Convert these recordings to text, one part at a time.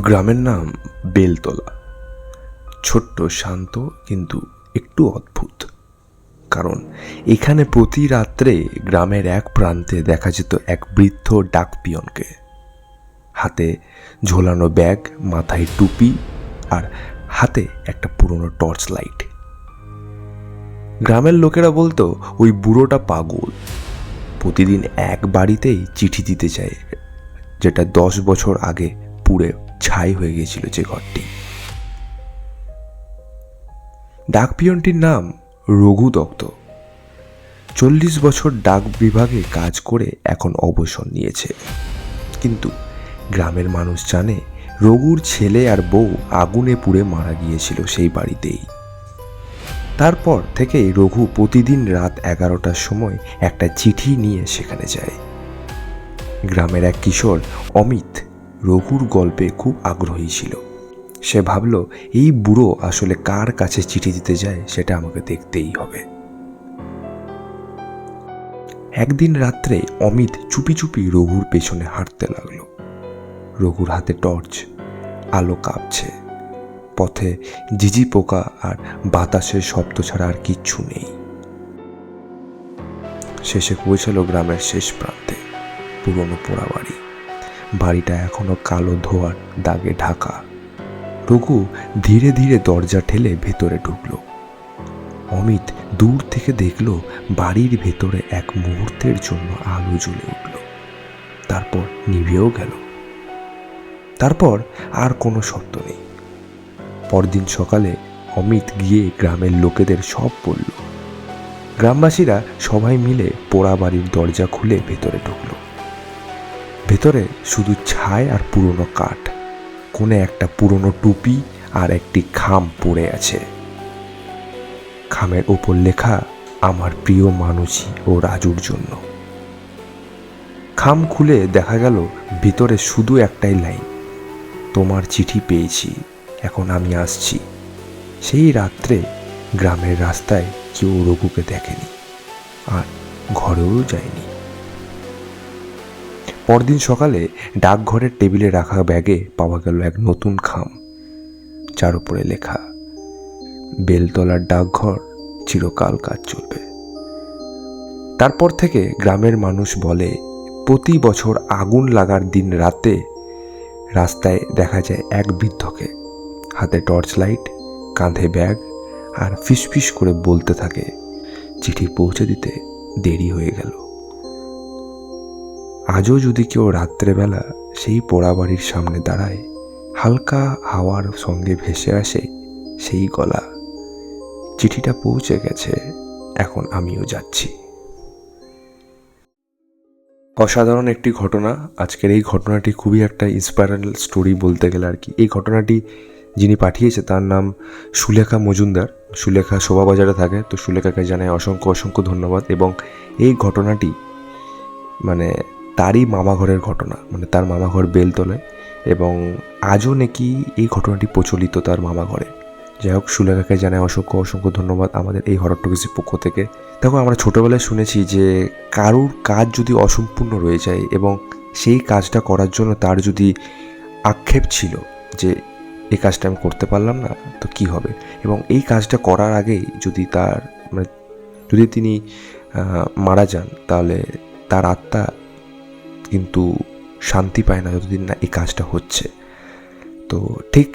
গ্রামের নাম বেলতলা। ছোট্ট, শান্ত, কিন্তু একটু অদ্ভুত। কারণ এখানে প্রতি রাত্রে গ্রামের এক প্রান্তে দেখা যেত এক বৃদ্ধ ডাক পিয়নকে। হাতে ঝোলানো ব্যাগ, মাথায় টুপি, আর হাতে একটা পুরনো টর্চ লাইট। গ্রামের লোকেরা বলতো ওই বুড়োটা পাগল, প্রতিদিন এক বাড়িতেই চিঠি দিতে চায়, যেটা 10 বছর আগে পুড়ে ছাই হয়ে গিয়েছিল যে ঘরটি। ডাক পিয়নটির নাম রঘু দত্ত। 40 বছর ডাক বিভাগে কাজ করে এখন অবসর নিয়েছে। কিন্তু গ্রামের মানুষ জানে রঘুর ছেলে আর বউ আগুনে পুড়ে মারা গিয়েছিল সেই বাড়িতেই। তারপর থেকেই রঘু প্রতিদিন রাত 11টার সময় একটা চিঠি নিয়ে সেখানে যায়। গ্রামের এক কিশোর অমিত রঘুর গল্পে খুব আগ্রহী ছিল। সে ভাবল, এই বুড়ো আসলে কার কাছে চিঠি দিতে যায় সেটা আমাকে দেখতেই হবে। একদিন রাত্রে অমিত চুপি চুপি রঘুর পেছনে হাঁটতে লাগলো। রঘুর হাতে টর্চ, আলো কাঁপছে। পথে ঝিঝি পোকা আর বাতাসের শব্দ ছাড়া আর কিচ্ছু নেই। শেষে পৌঁছালো গ্রামের শেষ প্রান্তে, পুরনো পোড়া বাড়ি। বাড়িটা এখনো কালো ধোঁয়ার দাগে ঢাকা। রঘু ধীরে ধীরে দরজা ঠেলে ভেতরে ঢুকলো। অমিত দূর থেকে দেখল বাড়ির ভেতরে এক মুহূর্তের জন্য আলো জ্বলে উঠল, তারপর নিভেও গেল। তারপর আর কোনো শব্দ নেই। পরদিন সকালে অমিত গিয়ে গ্রামের লোকেদের সব বলল। গ্রামবাসীরা সবাই মিলে পোড়া বাড়ির দরজা খুলে ভেতরে ঢুকল। ভেতরে শুধু ছাই আর পুরনো কাঠ। কোণে একটা পুরনো টুপি আর একটি খাম পড়ে আছে। খামের ওপর লেখা, আমার প্রিয় মানুষই ও রাজুর জন্য। খাম খুলে দেখা গেল ভিতরে শুধু একটাই লাইন, তোমার চিঠি পেয়েছি, এখন আমি আসছি। সেই রাত্রে গ্রামের রাস্তায় কেউ রঘুকে দেখেনি, আর ঘরেও যায়নি। পরদিন সকালে ডাকঘরের টেবিলে রাখা ব্যাগে পাওয়া গেল এক নতুন খাম, যার উপরে লেখা, বেলতলার ডাকঘর চিরকাল কাজ চলবে। তারপর থেকে গ্রামের মানুষ বলে, প্রতি বছর আগুন লাগার দিন রাতে রাস্তায় দেখা যায় এক বৃদ্ধকে, হাতে টর্চ লাইট, কাঁধে ব্যাগ, আর ফিসফিস করে বলতে থাকে, চিঠি পৌঁছে দিতে দেরি হয়ে গেল। আজও যদি কেউ রাত্রেবেলা সেই পোড়া বাড়ির সামনে দাঁড়ায়, হালকা হাওয়ার সঙ্গে ভেসে আসে সেই গলা, চিঠিটা পৌঁছে গেছে, এখন আমিও যাচ্ছি। অসাধারণ একটি ঘটনা। আজকের এই ঘটনাটি খুবই একটা ইন্সপায়ারেল স্টোরি বলতে গেলে আর কি। এই ঘটনাটি যিনি পাঠিয়েছে তার নাম সুলেখা মজুমদার। সুলেখা শোভাবাজারে থাকে, তো সুলেখাকে জানাই অসংখ্য অসংখ্য ধন্যবাদ। এবং এই ঘটনাটি মানে তারই মামাঘরের ঘটনা, মানে তার মামাঘর বেলতলায়, এবং আজও নাকি এই ঘটনাটি প্রচলিত তার মামাঘরে। যাই হোক, সুলেখাকে জানাই অসংখ্য অসংখ্য ধন্যবাদ আমাদের এই হরর টকিজের পক্ষ থেকে। দেখো, আমরা ছোটোবেলায় শুনেছি যে কারুর কাজ যদি অসম্পূর্ণ রয়ে যায় এবং সেই কাজটা করার জন্য তার যদি আক্ষেপ ছিল যে এই কাজটা আমি করতে পারলাম না, তো কি হবে, এবং এই কাজটা করার আগেই যদি তার মানে যদি তিনি মারা যান, তাহলে তার আত্মা কিন্তু শান্তি পায় না যতদিন না এই কাজটা হচ্ছে। তো ঠিক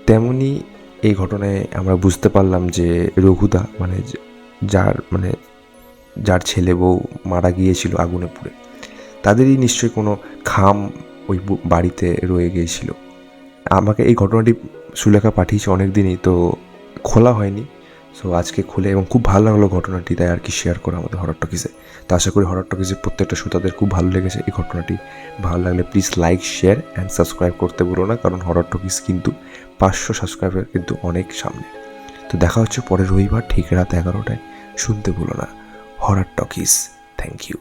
তেমনি এই ঘটনায় আমরা বুঝতে পারলাম যে রঘুদা মানে যার ছেলে বউ মারা গিয়েছিল আগুনে পুড়ে, তাদেরই নিশ্চয়ই কোনো খাম ওই বাড়িতে রয়ে গিয়েছিল। আমাকে এই ঘটনাটি সুলেখা পাঠিয়েছে অনেক দিনই, তো খোলা হয়নি। সো আজকে খুলে এবং খুব ভালো লাগলো ঘটনাটি, তাই আর কি শেয়ার করে আমাদের হরর টকিজে। তো আশা করি হরর টকিজের প্রত্যেকটা শ্রোতাদের খুব ভালো লেগেছে এই ঘটনাটি। ভালো লাগলে please like, share and subscribe করতে বলো না, কারণ হরর টকিজ কিন্তু 500 সাবস্ক্রাইবার কিন্তু অনেক সামনে। তো দেখা হচ্ছে পরের রবিবার ঠিক রাত 11টায়। শুনতে ভুলো না হরর টকিজ। Thank you.